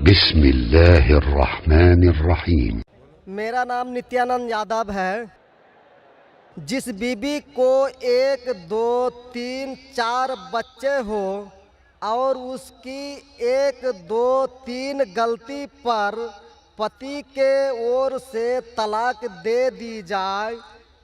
बिस्मिल्लाहिर्रहमानिर्रहीम। मेरा नाम नित्यानंद यादव है। जिस बीबी को 1, 2, 3, 4 बच्चे हो और उसकी 1, 2, 3 गलती पर पति के ओर से तलाक दे दी जाए,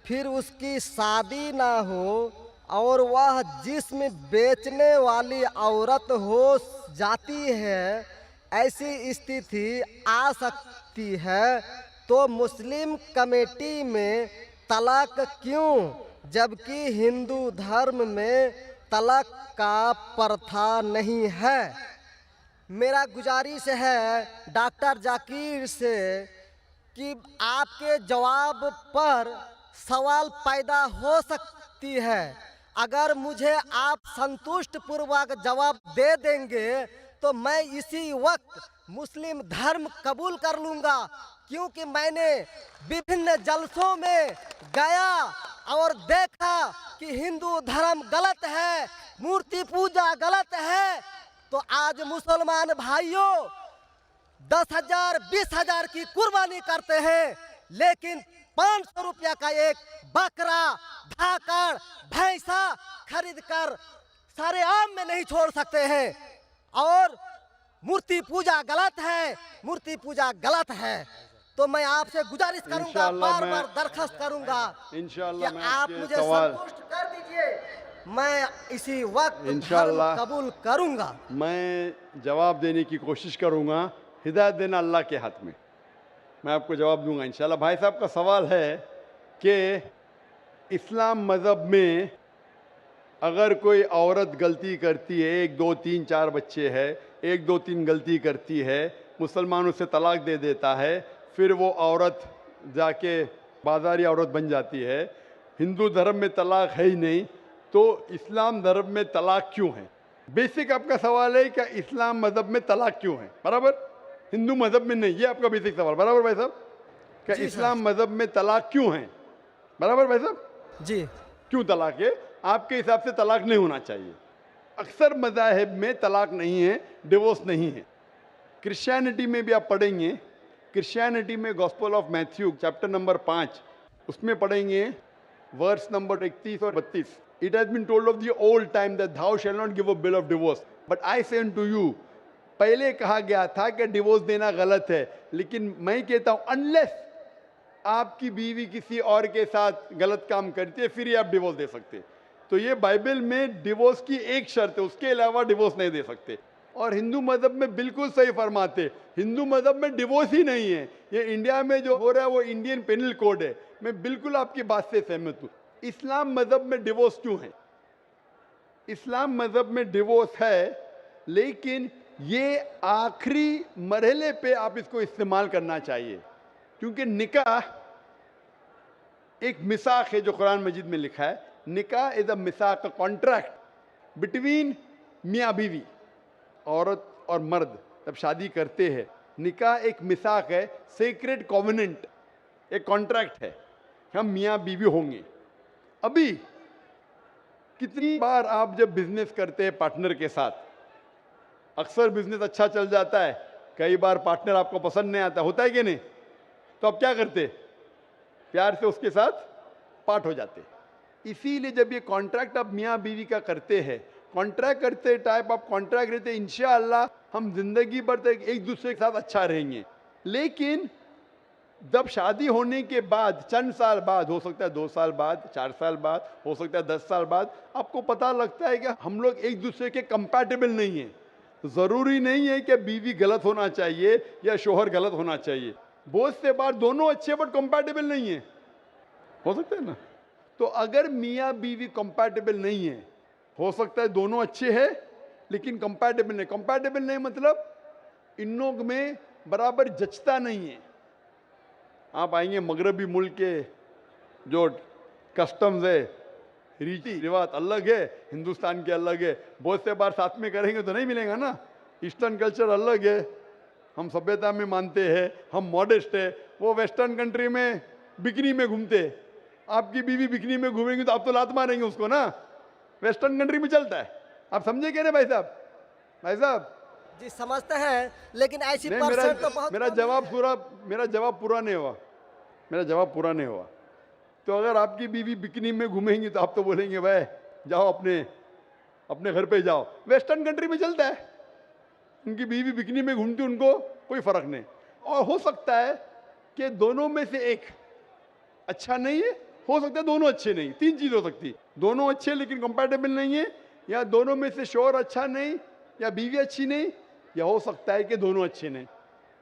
फिर उसकी शादी ना हो और वह जिस्म बेचने वाली औरत हो जाती है, ऐसी स्थिति आ सकती है, तो मुस्लिम कमेटी में तलाक क्यों, जबकि हिंदू धर्म में तलाक का प्रथा नहीं है। मेरा गुजारिश है डॉक्टर जाकिर से कि आपके जवाब पर सवाल पैदा हो सकती है। अगर मुझे आप संतुष्ट पूर्वक जवाब दे देंगे तो मैं इसी वक्त मुस्लिम धर्म कबूल कर लूँगा, क्योंकि मैंने विभिन्न जलसों में गया और देखा कि हिंदू धर्म गलत है, मूर्ति पूजा गलत है। तो आज मुसलमान भाइयों 10,000 20,000 की कुर्बानी करते हैं, लेकिन 500 रुपया का एक बकरा, भाकर, भैंसा खरीद कर सारे आम में नहीं छोड़ सकते हैं। और मूर्ति पूजा गलत है, मूर्ति पूजा गलत है। तो मैं आपसे गुजारिश करूंगा, बार बार दरखास्त करूंगा कि आप मुझे संतुष्ट कर दीजिए, मैं इसी वक्त धर्म कबूल करूंगा। मैं जवाब देने की कोशिश करूंगा। हिदायत देना अल्लाह के हाथ में, मैं आपको जवाब दूंगा इंशाल्लाह। भाई साहब का सवाल है कि इस्लाम मज़हब में अगर कोई औरत गलती करती है, 1, 2, 3, 4 बच्चे हैं, 1, 2, 3 गलती करती है, मुसलमान उसे तलाक दे देता है, फिर वो औरत जाके बाजारी औरत बन जाती है। हिंदू धर्म में तलाक है ही नहीं, तो इस्लाम धर्म में तलाक क्यों है? बेसिक आपका सवाल है कि इस्लाम मज़हब में तलाक क्यों है, बराबर? हिंदू मज़हब में नहीं, ये आपका बेसिक सवाल, बराबर भाई साहब? क्या इस्लाम मज़हब में तलाक क्यों है, बराबर भाई साहब? जी। क्यों तलाक है? आपके हिसाब से तलाक नहीं होना चाहिए। अक्सर मज़ाहिब में तलाक नहीं है, डिवोर्स नहीं है। क्रिश्चियनिटी में भी आप पढ़ेंगे, क्रिश्चियनिटी में gospel of Matthew chapter number 5 उसमें पढ़ेंगे वर्स नंबर 31 और 32। It has been told of the old time that thou shall not give a bill of divorce, but I say unto you। पहले कहा गया था कि डिवोर्स देना गलत है, लेकिन मैं कहता हूं अनलेस आपकी बीवी किसी और के साथ गलत काम करती है, फिर ही आप डिवोर्स दे सकते। तो ये बाइबल में डिवोर्स की एक शर्त है, उसके अलावा डिवोर्स नहीं दे सकते। और हिंदू मज़हब में बिल्कुल सही फरमाते, हिंदू मज़हब में डिवोर्स ही नहीं है। ये इंडिया में जो हो रहा है वो इंडियन पेनल कोड है। मैं बिल्कुल आपकी बात से सहमत हूँ। इस्लाम मज़हब में डिवोर्स क्यों है? इस्लाम मज़हब में डिवोर्स है, लेकिन ये आखिरी मरहले पे आप इसको इस्तेमाल करना चाहिए, क्योंकि निकाह एक मिसाक है जो कुरान मजीद में लिखा है। निकाह इज अ मिसाक, अ कॉन्ट्रैक्ट बिटवीन मियाँ बीवी, औरत और मर्द जब शादी करते हैं। निकाह एक मिसाक है, सेक्रेट कॉवेनेंट, एक कॉन्ट्रैक्ट है, हम मियाँ बीवी होंगे। अभी कितनी बार आप जब बिजनेस करते हैं पार्टनर के साथ, अक्सर बिजनेस अच्छा चल जाता है, कई बार पार्टनर आपको पसंद नहीं आता, होता है कि नहीं? तो आप क्या करते? प्यार से उसके साथ पार्ट हो जाते। इसीलिए जब ये कॉन्ट्रैक्ट आप मियाँ बीवी का करते हैं, कॉन्ट्रैक्ट करते टाइप आप कॉन्ट्रैक्ट रहते, इंशाअल्लाह हम जिंदगी भर तक एक दूसरे के साथ अच्छा रहेंगे। लेकिन जब शादी होने के बाद चंद साल बाद, हो सकता है 2 साल बाद, 4 साल बाद, हो सकता है 10 साल बाद, आपको पता लगता है कि हम लोग एक दूसरे के कंपैटिबल नहीं है। ज़रूरी नहीं है कि बीवी गलत होना चाहिए या शोहर गलत होना चाहिए। बहुत से बार दोनों अच्छे बट कंपैटिबल नहीं है, हो सकता है ना? तो अगर मियाँ बीवी कंपैटिबल नहीं है, हो सकता है दोनों अच्छे हैं लेकिन कंपैटिबल नहीं। कंपैटिबल नहीं मतलब इन लोग में बराबर जचता नहीं है। आप आएंगे मगरबी मुल्क के जो कस्टम्स है, रीति रिवाज अलग है, हिंदुस्तान के अलग है। बहुत से बार साथ में करेंगे तो नहीं मिलेगा ना। ईस्टर्न कल्चर अलग है, हम सभ्यता में मानते हैं, हम मॉडेस्ट है। वो वेस्टर्न कंट्री में बिकनी में घूमते, आपकी बीवी बिकनी में घूमेंगी तो आप तो लात मारेंगे उसको ना। वेस्टर्न कंट्री में चलता है, आप समझे क्या ना भाई साहब? भाई साहब जी समझते हैं, लेकिन ऐसी नहीं, परसेंट तो बहुत मेरा कम जवाब है। पूरा मेरा जवाब पूरा नहीं हुआ। मेरा जवाब पूरा नहीं हुआ। तो अगर आपकी बीवी बिकनी में घूमेंगी तो आप तो बोलेंगे भाई जाओ अपने अपने घर पे जाओ। वेस्टर्न कंट्री में चलता है, उनकी बीवी बिकनी में घूमती, उनको कोई फर्क नहीं। और हो सकता है कि दोनों में से एक अच्छा नहीं है, हो सकता है दोनों अच्छे नहीं, तीन चीज हो सकती है। दोनों अच्छे लेकिन कंपैटिबल नहीं है, या दोनों में से शोहर अच्छा नहीं, या बीवी अच्छी नहीं, या हो सकता है कि दोनों अच्छे नहीं।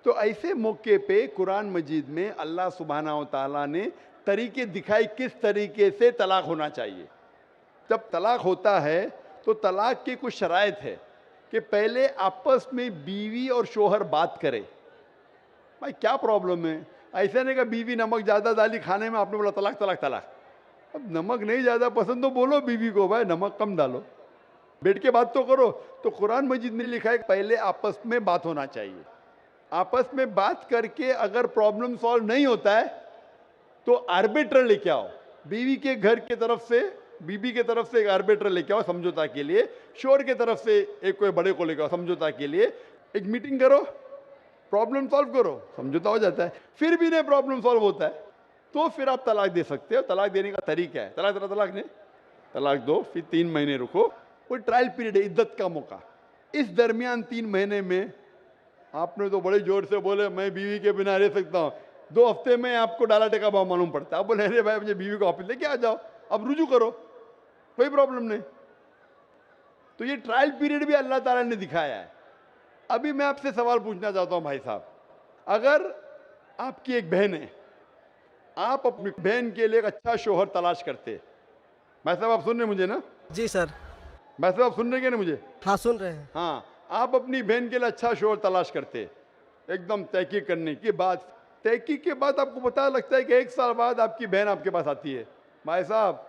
तो ऐसे मौके पे कुरान मजीद में अल्लाह सुब्हानहू व तआला ने तरीके दिखाए किस तरीके से तलाक होना चाहिए। जब तलाक होता है तो तलाक की कुछ शराइत है कि पहले आपस में बीवी और शोहर बात करें, भाई क्या प्रॉब्लम है। ऐसा नहीं कि बीवी नमक ज़्यादा डाली खाने में, आपने बोला तलाक तलाक तलाक। अब नमक नहीं ज़्यादा पसंद तो बोलो बीवी को भाई नमक कम डालो, बैठ के बात तो करो। तो कुरान मजीद में लिखा है कि पहले आपस में बात होना चाहिए। आपस में बात करके अगर प्रॉब्लम सॉल्व नहीं होता है तो आर्बिट्रर लेके आओ, बीवी के घर के तरफ से, बीबी के तरफ से एक आर्बिट्रर लेके आओ समझौता के लिए, शोहर के तरफ से एक कोई बड़े को लेके आओ समझौता के लिए। एक मीटिंग करो, प्रॉब्लम सॉल्व करो, समझौता हो जाता है। फिर भी नहीं प्रॉब्लम सॉल्व होता है तो फिर आप तलाक दे सकते हो। तलाक देने का तरीका है, तलाक तलाक नहीं, तलाक दो, फिर 3 महीने रुको, कोई ट्रायल पीरियड है, इद्दत का मौका। इस दरमियान 3 महीने में आपने तो बड़े जोर से बोले मैं बीवी के बिना रह सकता हूँ, 2 हफ्ते में आपको डाला टेका भाव मालूम पड़ता है। आप बोले अरे भाई मुझे बीवी को वापस लेके आ जाओ, अब रुजू करो, कोई प्रॉब्लम नहीं। तो ये ट्रायल पीरियड भी अल्लाह ताला ने दिखाया है। अभी मैं आपसे सवाल पूछना चाहता हूँ भाई साहब, अगर आपकी एक बहन है, आप अपनी बहन के लिए एक अच्छा शोहर तलाश करते, भाई साहब आप सुन रहे हैं मुझे ना? जी सर। भाई साहब आप सुन रहे हैं ना मुझे? हाँ सुन रहे हैं। हाँ, आप अपनी बहन के लिए अच्छा शोहर तलाश करते, एकदम तहकीक करने के बाद, तहकीक के बाद आपको पता लगता है कि 1 साल बाद आपकी बहन आपके पास आती है, भाई साहब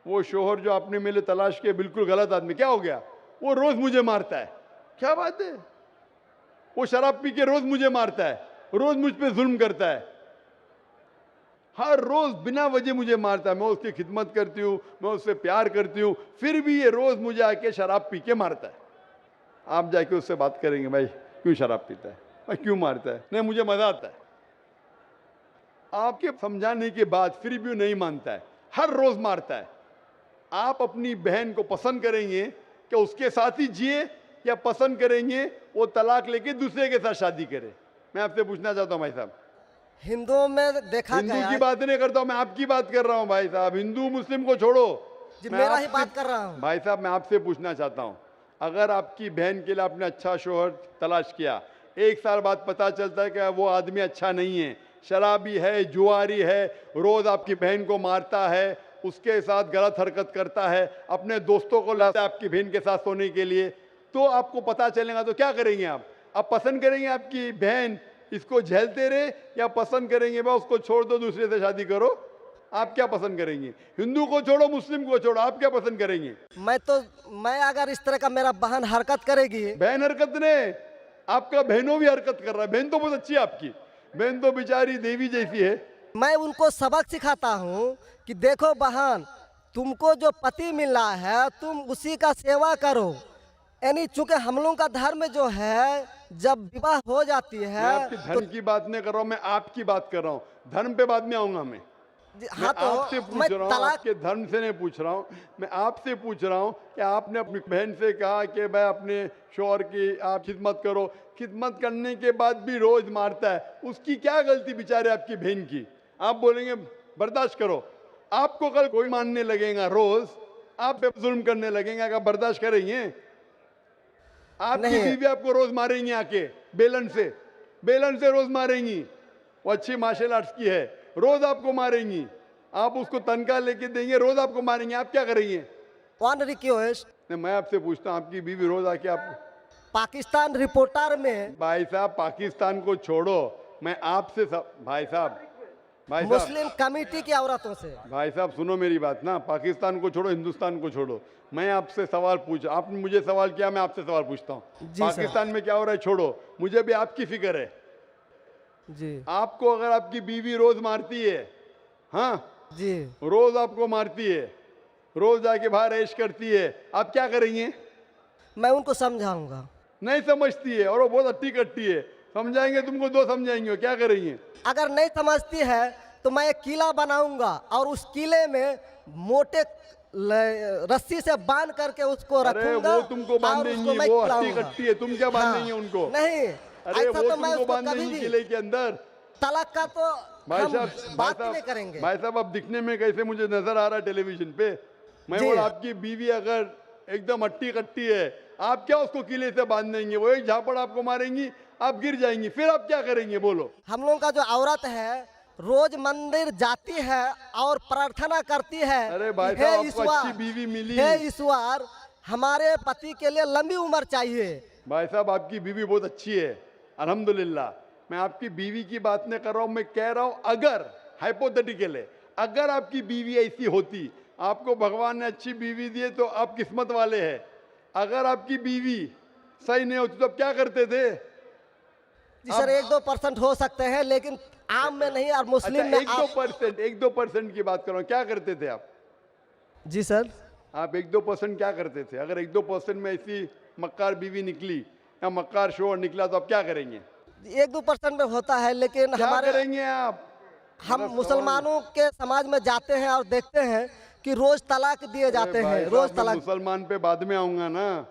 वो शोहर जो आपने मेरे तलाश किया बिल्कुल गलत आदमी, क्या हो गया? वो रोज मुझे मारता है। क्या बात है? वो शराब पी के रोज मुझे मारता है, रोज मुझ पे जुल्म करता है, हर रोज बिना वजह मुझे मारता है। मैं उसकी खिदमत करती हूँ, मैं उससे प्यार करती हूँ, फिर भी ये रोज मुझे आके शराब पी के मारता है। आप जाके उससे बात करेंगे भाई क्यों शराब पीता है, भाई क्यों मारता है? नहीं मुझे मजा आता है। आपके समझाने के बाद फिर भी नहीं मानता है, हर रोज मारता है। आप अपनी बहन को पसंद करेंगे कि उसके साथ ही जिए, या पसंद करेंगे वो तलाक लेके दूसरे के साथ शादी करे? मैं आपसे पूछना चाहता हूँ भाई साहब। हिंदुओं में देखा हिंदू गया की है। बात नहीं करता हूँ मैं, आपकी बात कर रहा हूँ भाई साहब। हिंदू मुस्लिम को छोड़ो, जी मैं मेरा ही आपसे- बात कर रहा हूँ। भाई साहब मैं आपसे पूछना चाहता हूँ, अगर आपकी बहन के लिए आपने अच्छा शोहर तलाश किया, 1 साल बाद पता चलता है कि वो आदमी अच्छा नहीं है, शराबी है, जुआरी है, रोज आपकी बहन को मारता है, उसके साथ गलत हरकत करता है, अपने दोस्तों को लाता है आपकी बहन के साथ सोने के लिए, तो आपको पता चलेगा तो क्या करेंगे आप? पसंद करेंगे आपकी बहन इसको झेलते रहे, या पसंद करेंगे भाई उसको छोड़ दो दूसरे से शादी करो? आप क्या पसंद करेंगे? हिंदू को छोड़ो मुस्लिम को छोड़ो, आप क्या पसंद करेंगे? मैं अगर इस तरह का मेरा बहन हरकत करेगी, बहन हरकत ने, आपका बहनों भी हरकत कर रहा है। बहन तो बहुत अच्छी है आपकी, बहन तो बेचारी देवी जैसी है। मैं उनको सबक सिखाता हूँ कि देखो बहन, तुमको जो पति मिल रहा है तुम उसी का सेवा करो। यानी चूंकि हम लोगों का धर्म जो है, जब विवाह हो जाती मैं है आपकी धर्म की बात नहीं कर रहा हूँ, मैं आपकी बात कर रहा हूँ। धर्म पे बाद में आऊंगा मैं। हाँ मैं आपसे तो पूछ मैं रहा हूँ, तलाक आपके धर्म से नहीं पूछ रहा हूँ, मैं आपसे पूछ रहा हूँ कि आपने अपनी बहन से कहा कि भाई अपने शौहर की आप खिदमत करो, खिदमत करने के बाद भी रोज मारता है, उसकी क्या गलती बेचारे आपकी बहन की? आप बोलेंगे बर्दाश्त करो, आपको कल कोई मानने लगेगा, रोज आप पे जुल्म करने लगेंगे, अगर बर्दाश्त करेंगे? आपकी नहीं। बीवी आपको रोज मारेंगी आके बेलन से रोज मारेंगी। वो अच्छी मार्शल आर्ट्स की है, रोज आपको मारेंगी, आप उसको तनख्वाह लेके देंगे, रोज आपको मारेंगे, आप क्या करेंगे? वन रिक्वेस्ट, नहीं मैं आपसे पूछता हूँ, आपकी बीवी रोज आके आप, पाकिस्तान रिपोर्टर में भाई साहब पाकिस्तान को छोड़ो, मैं आपसे भाई साहब मुस्लिम कमेटी की औरतों से, भाई साहब सुनो मेरी बात ना, पाकिस्तान को छोड़ो, हिंदुस्तान को छोड़ो, मैं आपसे सवाल पूछ, आपने मुझे सवाल किया, मैं आपसे सवाल पूछता हूँ। जी सर। पाकिस्तान में क्या हो रहा है छोड़ो, मुझे भी आपकी फिक्र है। जी आपको अगर आपकी बीवी रोज मारती है, हाँ जी, रोज आपको मारती है, रोज जाके बाहर ऐश करती है, आप क्या करेंगे? मैं उनको समझाऊंगा। नहीं समझती है और वो बहुत अट्टी कट्टी है। समझाएंगे तुमको, दो समझाएंगे, क्या करेंगे? अगर नहीं समझती है तो मैं एक किला बनाऊंगा और उस किले में मोटे रस्सी से बांध करके उसको अरे रखूंगा वो तुमको और बांधेंगी, उसको मैं वो अट्टी खिलाऊंगा। कट्टी है, तुम क्या बांधेंगे हाँ, उनको? नहीं, अरे ऐसा वो तो मैं तुमको उसको कभी बांधेंगी भी किले के अंदर। तलाक का तो भाई हम साहब, बात ही नहीं करेंगे। भाई साहब, अब दिखने में कैसे मुझे नजर आ रहा है टेलीविजन पे? मैं जी। बोला आपकी बीवी अगर एकदम अट्टी कट्टी है, आप क्या उसको किले से बांध देंगे? वो एक झापड़ आपको मारेंगी, आप गिर जाएंगी, फिर आप क्या करेंगे बोलो? हम लोगों का जो औरत है रोज मंदिर जाती है और प्रार्थना करती है। अरे भाई हे साहब, आपको ईश्वर, अच्छी बीवी मिली। हे ईश्वर, हमारे पति के लिए लंबी उम्र चाहिए। भाई साहब, आपकी बीवी बहुत अच्छी है, अल्हम्दुलिल्लाह। मैं आपकी बीवी की बात नहीं कर रहा हूं, मैं कह रहा हूं अगर हाइपोथेटिकल है, अगर आपकी बीवी ऐसी होती, आपको भगवान ने अच्छी बीवी दी है तो आप किस्मत वाले हैं। अगर आपकी बीवी सही नहीं होती तो आप क्या करते थे? जी सर, 1-2% हो सकते हैं लेकिन आम में नहीं, और मुस्लिम अच्छा, में 1-2% की बात कर रहा हूं, क्या करते थे आप? जी सर, आप 1-2% क्या करते थे? अगर 1-2% में ऐसी मक्कार बीवी निकली या मक्कार शोहर निकला तो आप क्या करेंगे? 1-2% में होता है लेकिन क्या हमारे करेंगे आप? हम मुसलमानों के समाज में जाते हैं और देखते हैं कि रोज तलाक दिए जाते अरे हैं, भाई रोज साहब, मैं तलाक। मुसलमान पे बाद में आऊंगा ना।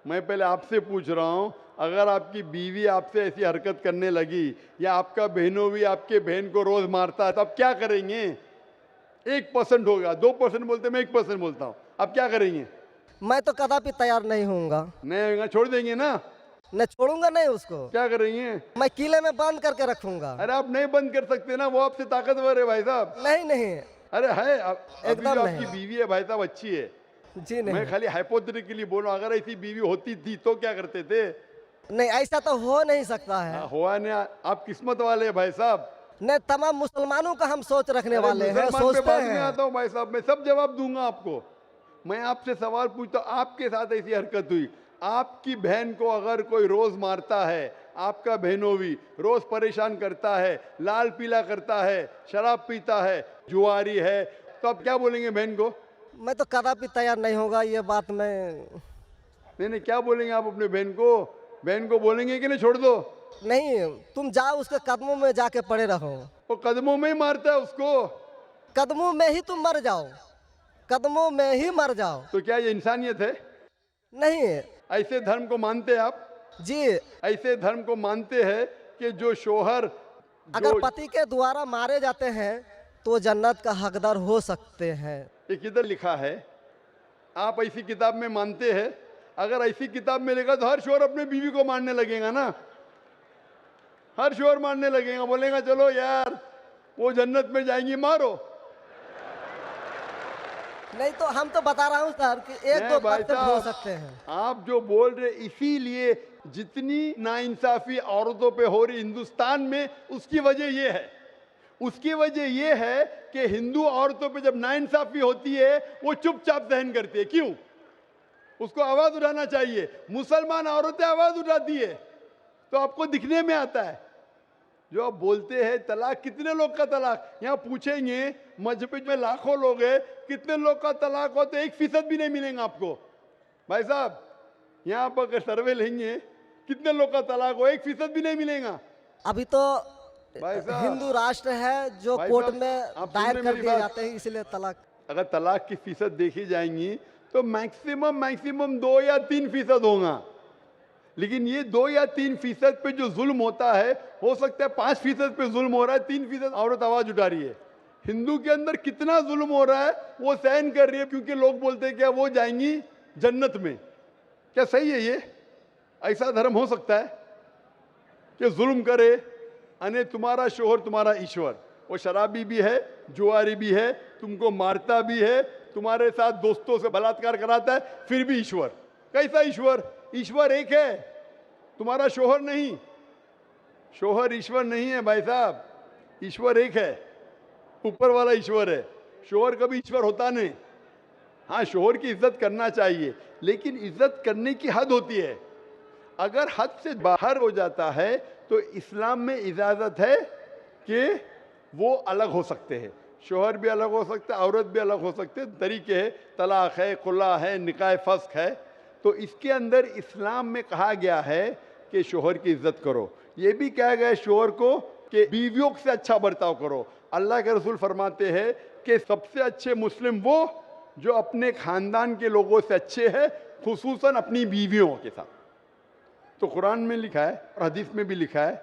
मैं पहले आपसे पूछ रहा हूं, अगर आपकी बीवी आपसे ऐसी हरकत करने लगी या आपका बहनों भी आपके बहन को रोज मारता है तो आप क्या करेंगे? 1% होगा, 2% बोलते, मैं 1% बोलता हूं, आप क्या करेंगे? मैं तो कदापि तैयार नहीं होऊंगा, नहीं होगा, छोड़ देंगे ना? मैं छोड़ूंगा नहीं उसको, क्या करेंगे? मैं किले में बंद करके रखूंगा। अरे आप नहीं बंद कर सकते ना, वो आपसे ताकतवर है भाई साहब। नहीं नहीं, अरे है, अभी एकदम जो नहीं। आपकी बीवी है भाई साहब अच्छी है। जी मैं नहीं, खाली हाइपोथेटिकली बोल रहा हूं, अगर ऐसी बीवी होती थी तो क्या करते थे? नहीं ऐसा तो हो नहीं सकता है। हुआ नहीं, आप किस्मत वाले हैं भाई साहब। नहीं, तमाम मुसलमानों का हम सोच रखने अरे वाले हैं, मुसलमान पे सोचते बाद में हैं। आता हूँ भाई साहब, मैं सब जवाब दूंगा आपको। मैं आपसे सवाल पूछता हूं, आपके साथ ऐसी हरकत हुई, आपकी बहन को अगर कोई रोज मारता है, आपका बहनों भी रोज परेशान करता है, लाल पीला करता है, शराब पीता है, जुआरी है, तो आप क्या बोलेंगे बहन को? मैं तो कदापि तैयार नहीं होगा, ये बात मैं। नहीं, क्या बोलेंगे आप अपने बहन को? बहन को बोलेंगे कि नहीं छोड़ दो? नहीं, तुम जाओ उसके कदमों में जाके पड़े रहो, वो कदमों में ही मारता है उसको। कदमों में ही तुम मर जाओ, कदमों में ही मर जाओ। तो क्या ये इंसानियत है? नहीं ऐसे धर्म को मानते हैं आप? जी, ऐसे धर्म को मानते हैं कि जो शोहर अगर पति के द्वारा मारे जाते हैं तो जन्नत का हकदार हो सकते हैं। ये किधर लिखा है? आप ऐसी किताब में मानते हैं? अगर ऐसी किताब में लिखा तो हर शोहर अपने बीवी को मारने लगेगा ना, हर शोहर मारने लगेगा, बोलेगा चलो यार वो जन्नत में जाएंगी, मारो। नहीं तो हम तो बता रहा हूँ सर कि नहीं 1-2% हो साहब, सकते हैं। आप जो बोल रहे, इसीलिए जितनी नाइंसाफी औरतों पे हो रही हिंदुस्तान में, उसकी वजह ये है, उसकी वजह ये है कि हिंदू औरतों पे जब नाइंसाफी होती है वो चुपचाप सहन करती है। क्यों? उसको आवाज उठाना चाहिए। मुसलमान औरतें आवाज उठाती है तो आपको दिखने में आता है। जो आप बोलते हैं तलाक, कितने लोग का तलाक? यहाँ पूछेंगे मजहब में लाखों लोग हैं, कितने लोग का तलाक हो तो 1% भी नहीं मिलेगा आपको। भाई साहब, यहाँ पर अगर सर्वे लेंगे कितने लोग का तलाक हो, 1% भी नहीं मिलेगा। अभी तो भाई साहब, हिंदू राष्ट्र है जो भाई कोर्ट साहब, में आप दायर सुन रहे कर मेरी दिए बात? जाते हैं, इसलिए तलाक। अगर तलाक की फीसद देखी जाएंगी तो मैक्सिमम 2 या 3% होगा, लेकिन ये 2 या 3% पे जो जुल्म होता है, हो सकता है 5% पे जुल्म हो रहा है, 3% औरत आवाज उठा रही है। हिंदू के अंदर कितना जुल्म हो रहा है वो सहन कर रही है, क्योंकि लोग बोलते हैं क्या वो जाएंगी जन्नत में। क्या सही है ये? ऐसा धर्म हो सकता है कि जुल्म करे? अने तुम्हारा शोहर तुम्हारा ईश्वर, वो शराबी भी है, जुआरी भी है, तुमको मारता भी है, तुम्हारे साथ दोस्तों से बलात्कार कराता है, फिर भी ईश्वर। कैसा ईश्वर? ईश्वर एक है, तुम्हारा शोहर नहीं। शोहर ईश्वर नहीं है भाई साहब, ईश्वर एक है, ऊपर वाला ईश्वर है। शोहर कभी ईश्वर होता नहीं। हाँ, शोहर की इज्जत करना चाहिए, लेकिन इज्जत करने की हद होती है। अगर हद से बाहर हो जाता है तो इस्लाम में इजाज़त है कि वो अलग हो सकते हैं। शोहर भी अलग हो सकते हैं, औरत भी अलग हो सकते हैं, तरीके हैं, तलाक है, खुला है, निकाह फस्क है। तो इसके अंदर इस्लाम में कहा गया है कि शोहर की इज्जत करो। ये भी कहा गया है शोहर को कि बीवियों से अच्छा बर्ताव करो। अल्लाह के रसूल फरमाते हैं कि सबसे अच्छे मुस्लिम वो जो अपने खानदान के लोगों से अच्छे हैं, खुसूसन अपनी बीवियों के साथ। तो कुरान में लिखा है और हदीस में भी लिखा है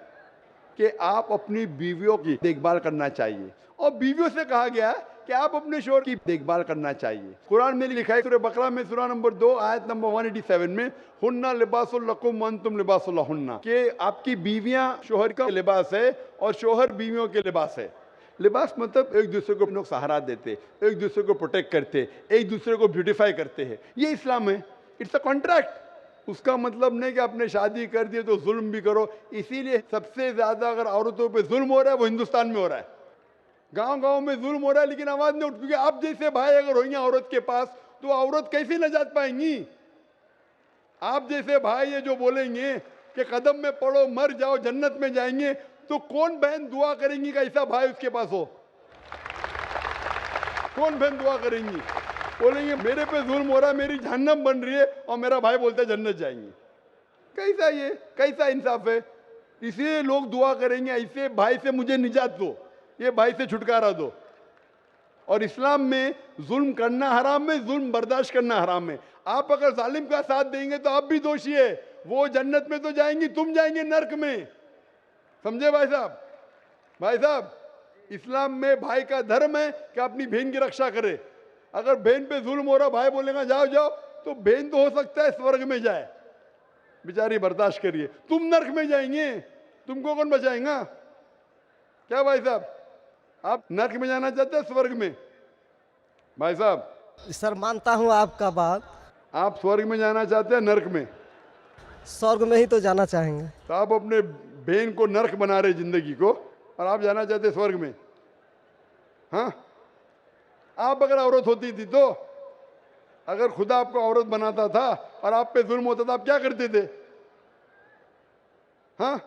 कि आप अपनी बीवियों की देखभाल करना चाहिए, और बीवियों से कहा गया है कि आप अपने शोहर की देखभाल करना चाहिए। कुरान में लिखा है सूरह बकरा में सूरह नंबर 2 आयत नंबर 187 में, हुन्ना लिबासुल लकुम व अंतुम लिबासुल लहुन्ना, कि आपकी बीवियां शोहर का लिबास है और शोहर बीवियों के लिबास है। लिबास मतलब एक दूसरे को लोग सहारा देते, एक दूसरे को प्रोटेक्ट करते, एक दूसरे को ब्यूटीफाई करते हैं। ये इस्लाम है। It's a contract. उसका मतलब नहीं कि आपने शादी कर दी तो जुल्म भी करो। इसीलिए सबसे ज्यादा अगर औरतों पे जुल्म हो रहा है वो हिंदुस्तान में हो रहा है। गांव गांव में जुल्म हो रहा है लेकिन आवाज नहीं उठ, क्योंकि आप जैसे भाई अगर होंगे औरत के पास तो औरत कैसे नजात पाएंगी। आप जैसे भाई ये जो बोलेंगे कि कदम में पड़ो मर जाओ जन्नत में जाएंगे, तो कौन बहन दुआ करेंगी कि ऐसा भाई उसके पास हो? कौन बहन दुआ करेंगी? बोलेंगे मेरे पे जुल्म हो रहा है, मेरी जहन्नम बन रही है, और मेरा भाई बोलता है जन्नत जाएंगे। कैसा ये, कैसा इंसाफ है? इसलिए लोग दुआ करेंगे ऐसे भाई से मुझे निजात दो, ये भाई से छुटकारा दो। और इस्लाम में जुल्म करना हराम है, जुल्म बर्दाश्त करना हराम है। आप अगर जालिम का साथ देंगे तो आप भी दोषी है। वो जन्नत में तो जाएंगी, तुम जाएंगे नर्क में। समझे भाई साहब? भाई साहब, इस्लाम में भाई का धर्म है कि अपनी बहन की रक्षा करे। अगर बहन पे जुल्म हो रहा, भाई बोलेगा जाओ जाओ, तो बहन तो हो सकता है स्वर्ग में जाए, बेचारी बर्दाश्त करिए। तुम नर्क में जाएंगे, तुमको कौन बचाएगा? क्या भाई साहब, आप नर्क में जाना चाहते हैं स्वर्ग में? भाई साहब, सर मानता हूँ आपका बात। आप स्वर्ग में जाना चाहते हैं नर्क में? स्वर्ग में ही तो जाना चाहेंगे। तो आप अपने बहन को नर्क बना रहे जिंदगी को, और आप जाना चाहते स्वर्ग में? हाँ, आप अगर औरत होती थी तो, अगर खुदा आपको औरत बनाता था और आप पे जुल्म होता था, आप क्या करते थे? हाँ,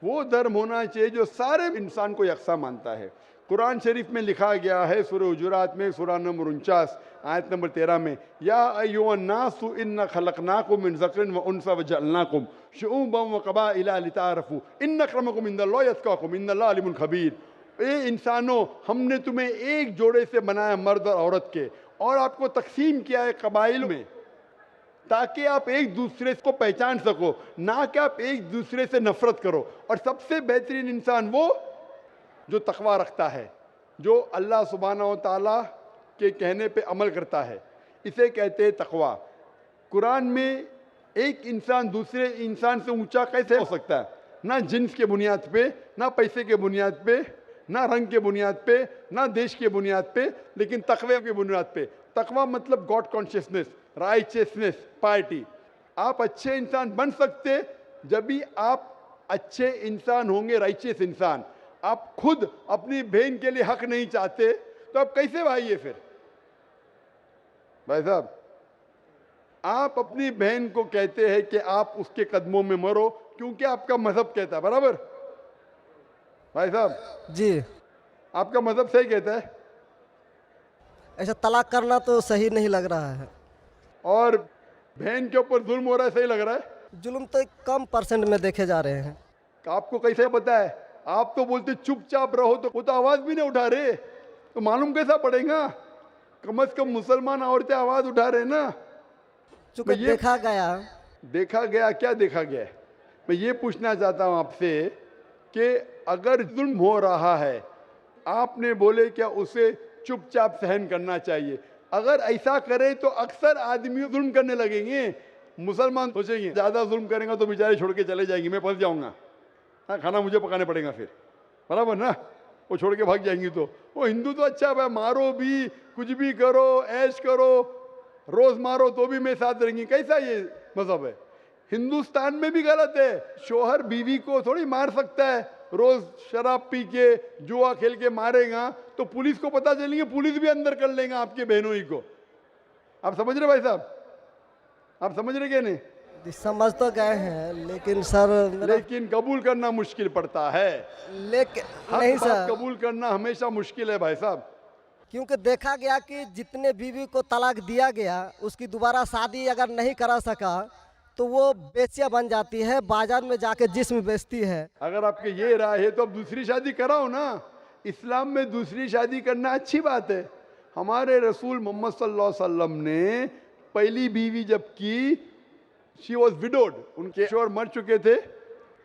वो धर्म होना चाहिए जो सारे इंसान को यकसा मानता है। कुरान शरीफ में लिखा गया है सूरह हुजुरात में सूरह नंबर 49 आयत नंबर 13 में, या अय्युहन्नासु इन्ना खलकनाकुम मिन ज़करिन व उन्सा व जअलनाकुम शुऊबन व क़बाइला लिताअरफू इन्न अक्रमकुम इंदल्लाहि अत्क़ाकुम इन्नल्लाह अलीमुन खबीर। ए इंसानों, हमने तुम्हें एक जोड़े से बनाया मर्द और औरत के, और आपको तकसीम किया है कबाइल में, ताकि आप एक दूसरे को पहचान सको, ना कि आप एक दूसरे से नफरत करो। और सबसे बेहतरीन इंसान वो जो तकवा रखता है, जो अल्लाह सुब्हानहू व तआला के कहने पे अमल करता है, इसे कहते हैं तकवा। कुरान में एक इंसान दूसरे इंसान से ऊंचा कैसे हो सकता है? ना जिन्स के बुनियाद पे, ना पैसे के बुनियाद पे, ना रंग के बुनियाद पे, ना देश के बुनियाद पे, लेकिन तकवे के बुनियाद पे। तकवा मतलब गॉड कॉन्शियसनेस, राइचियसनेस, पार्टी। आप अच्छे इंसान बन सकते जब भी आप अच्छे इंसान होंगे, राइचियस इंसान। आप खुद अपनी बहन के लिए हक नहीं चाहते तो आप कैसे भाई है फिर? भाई साहब, आप अपनी बहन को कहते हैं कि आप उसके कदमों में मरो क्योंकि आपका मजहब कहता है, बराबर? भाई साहब जी, आपका मजहब सही कहता है। ऐसा तलाक करना तो सही नहीं लग रहा है। और बहन के ऊपर जुल्म हो रहा है, सही लग रहा है? जुल्म तो एक कम परसेंट में देखे जा रहे हैं। आपको कैसे पता है? आप तो बोलते चुपचाप रहो, तो वो तो आवाज भी नहीं उठा रहे, तो मालूम कैसा पड़ेगा? कम से कम मुसलमान औरतें आवाज उठा रहे ना। चूंकि देखा गया क्या देखा गया है? मैं ये पूछना चाहता हूँ आपसे कि अगर जुल्म हो रहा है, आपने बोले क्या उसे चुपचाप सहन करना चाहिए? अगर ऐसा करे तो अक्सर आदमी जुल्म करने लगेंगे। मुसलमान सोचेंगे ज्यादा जुल्म करेंगे तो बेचारे छोड़ के चले जाएंगे, मैं फंस जाऊंगा, हाँ खाना मुझे पकाने पड़ेगा फिर, बराबर ना? वो छोड़ के भाग जाएंगी। तो वो हिंदू तो अच्छा है, मारो भी, कुछ भी करो, ऐश करो, रोज मारो तो भी मैं साथ रहेंगी। कैसा ये मजहब है? हिंदुस्तान में भी गलत है। शोहर बीवी को थोड़ी मार सकता है। रोज शराब पी के जुआ खेल के मारेगा तो पुलिस को पता चलेंगे, पुलिस भी अंदर कर लेगा आपके बहनों ही को। आप समझ रहे भाई साहब? आप समझ रहे क्या? नहीं समझ तो गए हैं, लेकिन सर लेकिन कबूल करना मुश्किल पड़ता है। लेकिन हक नहीं बात सर, कबूल करना हमेशा मुश्किल है भाई साहब। क्योंकि देखा गया कि जितने बीवी को तलाक दिया गया उसकी दोबारा शादी अगर नहीं करा सका तो वो बेचिया बन जाती है, बाजार में जाके जिस्म बेचती है। अगर आपके ये राय है तो अब दूसरी शादी कराओ ना। इस्लाम में दूसरी शादी करना अच्छी बात है। हमारे रसूल मोहम्मद सल्लल्लाहु अलैहि वसल्लम ने पहली बीवी जब की, शी वॉज विडोड, उनके शोहर मर चुके थे,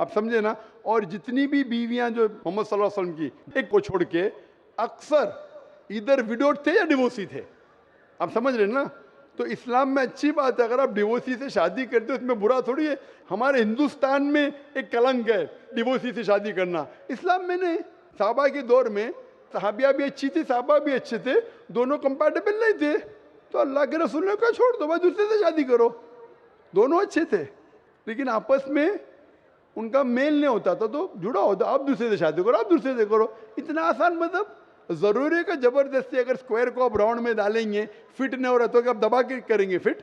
आप समझे ना। और जितनी भी बीवियां जो मोहम्मद सल्लल्लाहु अलैहि वसल्लम की, एक को छोड़ के अक्सर इधर विडोड थे या डिवोर्सी थे, आप समझ रहे ना। तो इस्लाम में अच्छी बात है, अगर आप डिवोर्सी से शादी करते हो उसमें बुरा थोड़ी है। हमारे हिंदुस्तान में एक कलंक है डिवोर्सी से शादी करना, इस्लाम में नहीं। साहबा के दौर में सहाबिया भी अच्छी थी, साहबा भी अच्छे थे, दोनों कंपैटिबल नहीं थे, तो अल्लाह के रसूल ने कहा छोड़ दो भाई, दूसरे से शादी करो। दोनों अच्छे थे लेकिन आपस में उनका मेल नहीं होता था, तो जुड़ा होता, आप दूसरे से शादी करो, आप दूसरे से करो। इतना आसान मतलब जरूरी है कि जबरदस्ती अगर स्क्वायर को आप राउंड में डालेंगे, फिट नहीं हो रहा तो आप दबा के करेंगे fit.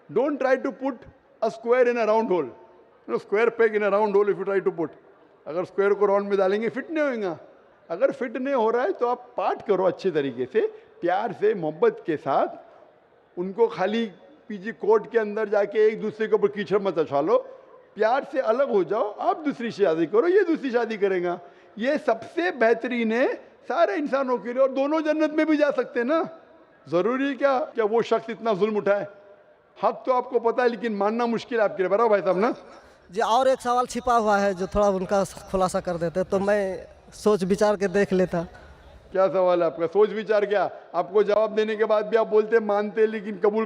Don't try to put a square in a round hole, square peg in a round hole if you try to put. अगर स्क्वायर को राउंड में डालेंगे फिट नहीं होगा। अगर फिट नहीं हो रहा है तो आप पार्ट करो अच्छे तरीके से, प्यार से, मोहब्बत के साथ। उनको खाली पीजी कोर्ट के अंदर जाके एक दूसरे के ऊपर कीचड़ मत उछालो, प्यार से अलग हो जाओ, आप दूसरी शादी करो, ये दूसरी शादी करेगा। ये सबसे बेहतरीन है सारे इंसानों के लिए, और दोनों जन्नत में भी जा सकते हैं ना। जरूरी क्या वो शख्स इतना जुल्म उठाए? हक तो आपको पता है लेकिन मानना मुश्किल है आपके लिए, बराबर भाई साहब ना। जी और एक सवाल छिपा हुआ है जो थोड़ा उनका खुलासा कर देते तो मैं सोच विचार के देख लेता। क्या सवाल है आपका? सोच विचार क्या? आपको जवाब देने के बाद भी आप बोलते मानते लेकिन कबूल